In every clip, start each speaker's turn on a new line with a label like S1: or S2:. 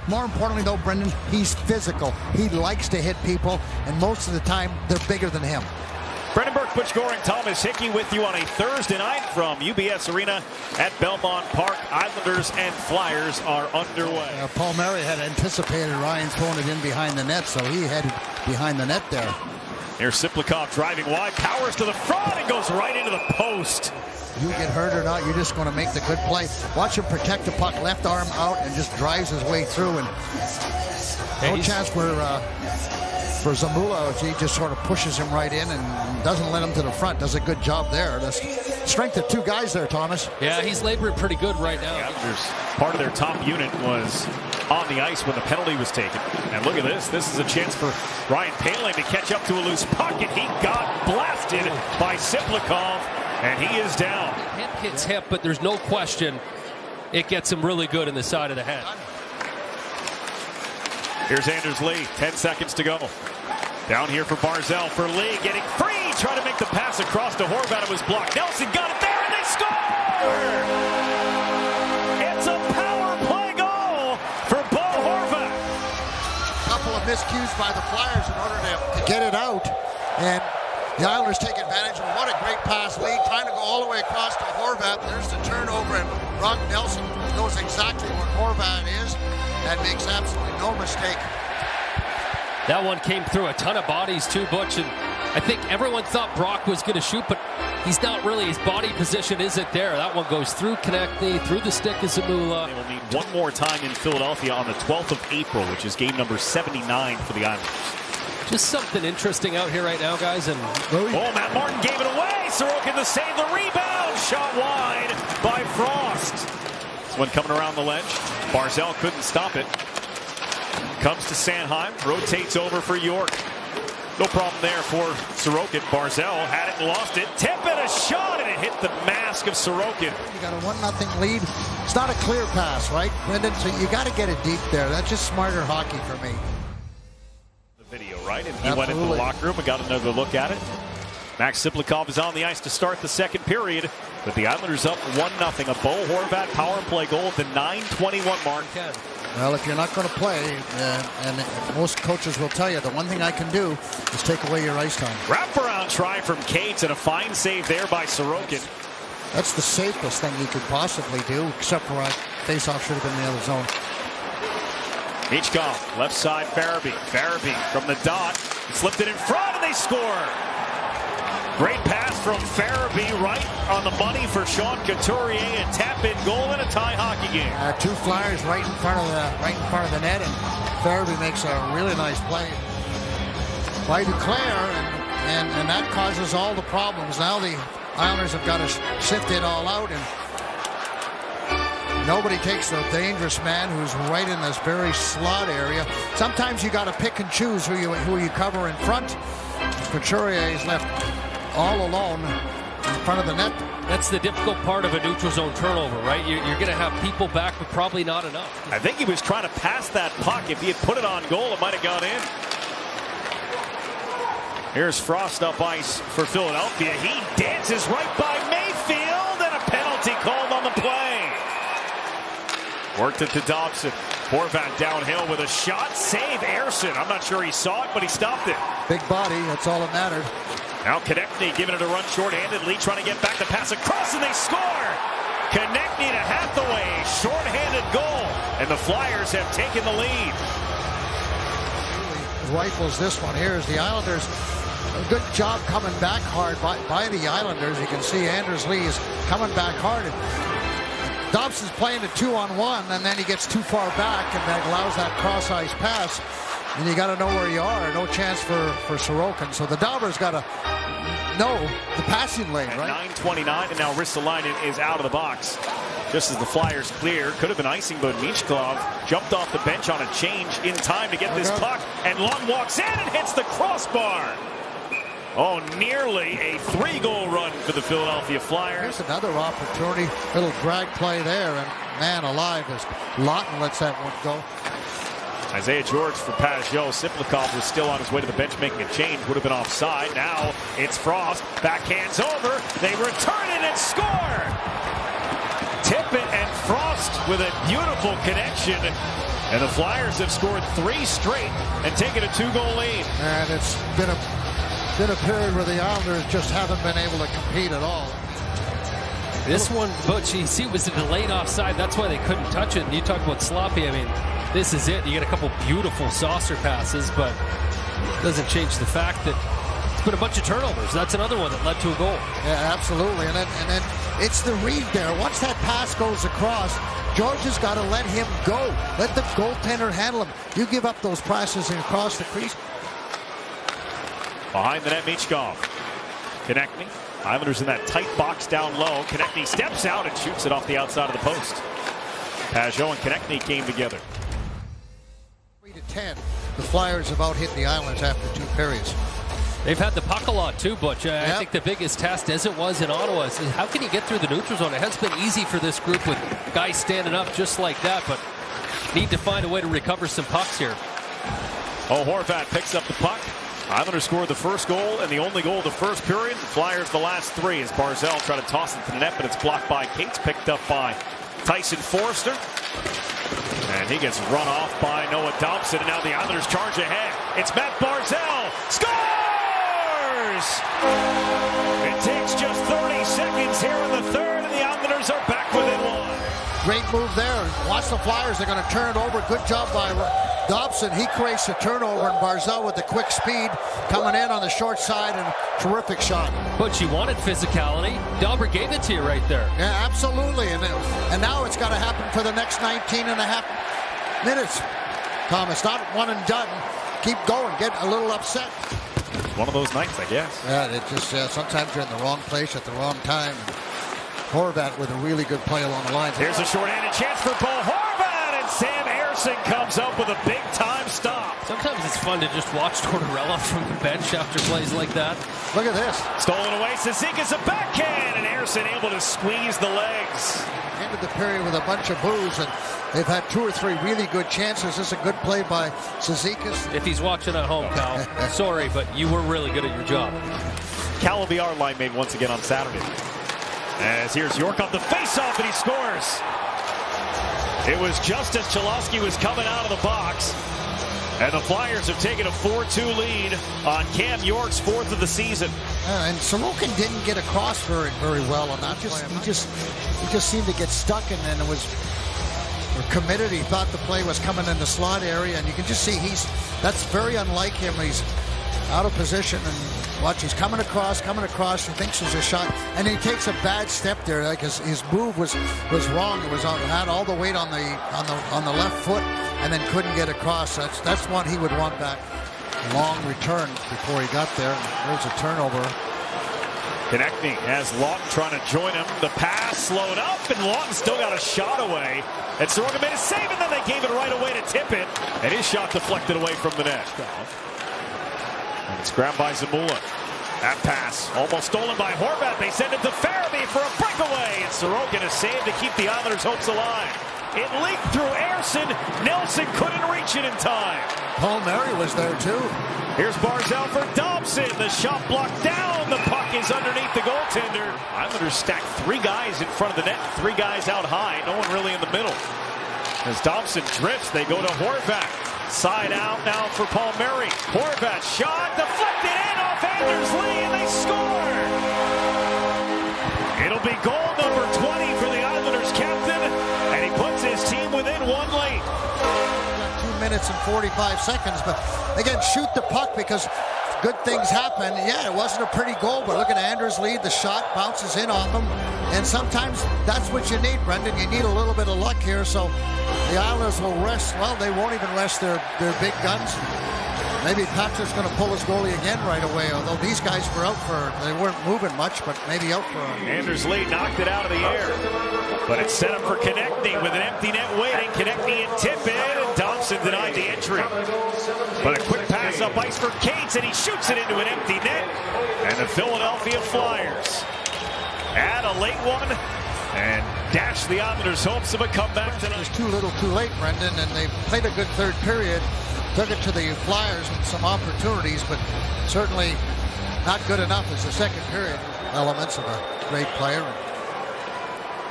S1: More importantly, though, Brendan, he's physical. He likes to hit people, and most of the time, they're bigger than him.
S2: Brendan Burke, Butch Goring, Thomas Hickey with you on a Thursday night from UBS Arena at Belmont Park. Islanders and Flyers are underway.
S1: Paul Murray had anticipated Ryan throwing it in behind the net, so he headed behind the net there.
S2: Here's Siplikov driving wide, powers to the front, and goes right into the post.
S1: You get hurt or not, you're just going to make the good play. Watch him protect the puck, left arm out, and just drives his way through. And no chance for Zamula. He just sort of pushes him right in and doesn't let him to the front. Does a good job there. The strength of two guys there, Thomas.
S3: Yeah, he's laboring pretty good right now.
S2: Yeah, part of their top unit was on the ice when the penalty was taken. And look at this. This is a chance for Ryan Poehling to catch up to a loose puck, and he got blasted by Siplikov. And he is down.
S3: Hip hits hip, but there's no question it gets him really good in the side of the head.
S2: Here's Anders Lee, 10 seconds to go. Down here for Barzal, for Lee, getting free, trying to make the pass across to Horvat. It was blocked. Nelson got it there, and they score! It's a power play goal for Bo Horvat.
S1: A couple of miscues by the Flyers in order to get it out, and the Islanders take advantage of what a great pass. Lee trying to go all the way across to Horvat. There's the turnover, and Brock Nelson knows exactly what Horvat is and makes absolutely no mistake.
S3: That one came through a ton of bodies too, Butch, and I think everyone thought Brock was going to shoot, but he's not really. His body position isn't there. That one goes through Konecny, through the stick of Zamula.
S2: They will meet one more time in Philadelphia on the 12th of April, which is game number 79 for the Islanders.
S3: Just something interesting out here right now, guys. And
S2: Matt Martin gave it away. Sorokin to save the rebound. Shot wide by Frost. This one coming around the ledge. Barzal couldn't stop it. Comes to Sanheim. Rotates over for York. No problem there for Sorokin. Barzal had it and lost it. Tip and a shot, and it hit the mask of Sorokin.
S1: You got a 1-0 lead. It's not a clear pass, right, Brendan? So you got to get it deep there. That's just smarter hockey for me.
S2: Video, right? And he went into the locker room and got another look at it. Max Siplikov is on the ice to start the second period, but the Islanders up 1-0. A Bo Horvat power play goal at the 9:21 mark.
S1: Well, if you're not going to play, and most coaches will tell you, the one thing I can do is take away your ice time.
S2: Wraparound try from Cates and a fine save there by Sorokin.
S1: That's the safest thing you could possibly do, except for a face-off should have been in the other zone.
S2: Hitchcock, left side, Farabee. Farabee from the dot. Slipped it in front, and they score. Great pass from Farabee, right on the money for Sean Couturier. A tap-in goal in a tie hockey game.
S1: Two Flyers right in front of the net, and Farabee makes a really nice play by Duclair, and that causes all the problems. Now the Islanders have got to sift it all out, and nobody takes the dangerous man who's right in this very slot area. Sometimes you got to pick and choose who you cover in front. Couturier is left all alone in front of the net.
S3: That's the difficult part of a neutral zone turnover, right? You're going to have people back, but probably not enough.
S2: I think he was trying to pass that puck. If he had put it on goal, it might have gone in. Here's Frost up ice for Philadelphia. He dances right by Mayfield, and a penalty called on the play. Worked it to Dobson. Horvat downhill with a shot. Save Ersson. I'm not sure he saw it, but he stopped it.
S1: Big body, that's all that mattered.
S2: Now Konecny giving it a run short-handed. Lee trying to get back the pass across, and they score! Konecny to Hathaway. Short-handed goal. And the Flyers have taken the lead.
S1: Rifles this one here as the Islanders. A good job coming back hard by the Islanders. You can see Anders Lee is coming back hard. And Dobson's playing a 2-on-1, and then he gets too far back, and that allows that cross-ice pass. And you got to know where you are. No chance for Sorokin. So the Daubers got to know the passing lane, right?
S2: 9:29, and now Ristolainen is out of the box. Just as the Flyers clear. Could have been icing, but Michkov jumped off the bench on a change in time to get this puck. And Long walks in and hits the crossbar. Oh, nearly a 3-goal run for the Philadelphia Flyers.
S1: Here's another opportunity. Little drag play there. And man alive as Lawton lets that one go.
S2: Isaiah George for Pajot. Siplikov was still on his way to the bench making a change. Would have been offside. Now it's Frost. Backhands over. They return it and score. Tippett and Frost with a beautiful connection. And the Flyers have scored 3 straight and taken a 2-goal lead.
S1: And it's been a period where the Islanders just haven't been able to compete at all.
S3: This one, Butch, you see, was a delayed offside. That's why they couldn't touch it. And you talk about sloppy. I mean, this is it. You get a couple beautiful saucer passes, but it doesn't change the fact that it's been a bunch of turnovers. That's another one that led to a goal.
S1: Yeah, absolutely. And then it's the read there. Once that pass goes across, George has got to let him go. Let the goaltender handle him. You give up those passes and across the crease.
S2: Behind the net, Michkov. Konecny. Islanders in that tight box down low. Konecny steps out and shoots it off the outside of the post. Pajot and Konecny came together.
S1: 3-10. The Flyers have out hit the Islanders after 2 periods.
S3: They've had the puck a lot too, Butch. I think the biggest test, as it was in Ottawa, is how can you get through the neutral zone? It has been easy for this group with guys standing up just like that, but need to find a way to recover some pucks here.
S2: Oh, Horvat picks up the puck. Islanders scored the first goal and the only goal of the first period. The Flyers the last 3 as Barzal tried to toss it to the net, but it's blocked by Cates, picked up by Tyson Forster. And he gets run off by Noah Dobson, and now the Islanders charge ahead. It's Matt Barzal. Scores! It takes just 30 seconds here in the third, and the Islanders are back within 1.
S1: Great move there. Watch the Flyers. They're going to turn it over. Good job by Dobson. He creates a turnover, and Barzal with the quick speed coming in on the short side, and terrific shot.
S3: But you wanted physicality. Dauber gave it to you right there.
S1: Yeah, absolutely. And now it's got to happen for the next 19 and a half minutes. Thomas, not one and done. Keep going. Get a little upset.
S2: One of those nights, I guess.
S1: Yeah, it just sometimes you're in the wrong place at the wrong time. Horvat with a really good play along the lines.
S2: Here's a short-handed chance for Paul Horvat, and Sam Ersson comes up with a big-time stop.
S3: Sometimes it's fun to just watch Tortorella from the bench after plays like that.
S1: Look at this.
S2: Stolen away. Cizikas a backhand, and Ersson able to squeeze the legs.
S1: Ended the period with a bunch of boos, and they've had 2 or 3 really good chances. This is a good play by Cizikas.
S3: If he's watching at home, Cal, sorry, but you were really good at your job.
S2: Calaviar line made once again on Saturday. As here's York off the face-off, and he scores. It was just as Cholowski was coming out of the box. And the Flyers have taken a 4-2 lead on Cam York's 4th of the season.
S1: And Sorokin didn't get across very well on that play. He just seemed to get stuck, and then it was committed. He thought the play was coming in the slot area, and you can just see that's very unlike him. He's out of position, and watch, he's coming across, he thinks there's a shot, and he takes a bad step there. Like his move was wrong. It was had all the weight on the left foot, and then couldn't get across. That's one he would want back. Long return before he got there. There's a turnover.
S2: Konecny has Lawton trying to join him. The pass slowed up, and Lawton still got a shot away. And Sorokin made a save, and then they gave it right away to Tippett, and his shot deflected away from the net. And it's grabbed by Zamula. That pass almost stolen by Horvat. They send it to Farabee for a breakaway, and Sorokin is saved to keep the Islanders' hopes alive. It leaked through Ersson. Nelson couldn't reach it in time.
S1: Palmieri was there too.
S2: Here's Barzal for Dobson. The shot blocked down. The puck is underneath the goaltender. Islanders stacked 3 guys in front of the net, 3 guys out high. No one really in the middle. As Dobson drifts, they go to Horvat. Side out now for Palmieri. Horvat shot deflected in off Anders Lee, and they score. It'll be goal number 20 for the Islanders captain, and he puts his team within 1 late.
S1: 2 minutes and 45 seconds, but again, shoot the puck because good things happen. Yeah, it wasn't a pretty goal, but look at Anders Lee. The shot bounces in off him, and sometimes that's what you need, Brendan. You need a little bit of luck here, so the Islanders will rest. Well, they won't even rest their big guns. Maybe Patrick's going to pull his goalie again right away, although these guys were out they weren't moving much, but maybe out for
S2: Anders Lee knocked it out of the air, but it's set up for Konecny with an empty net waiting. Konecny and Tippett, and Dobson denied the entry. But a quick pass up ice for Cates, and he shoots it into an empty net. And the Philadelphia Flyers add a late one and dash the Islanders' hopes of a comeback tonight.
S1: It was too little too late, Brendan, and they played a good third period. Took it to the Flyers with some opportunities, but certainly not good enough as the second period. Elements of a great player.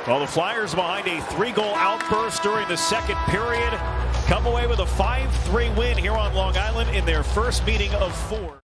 S2: Well, the Flyers behind a 3-goal outburst during the second period come away with a 5-3 win here on Long Island in their first meeting of 4.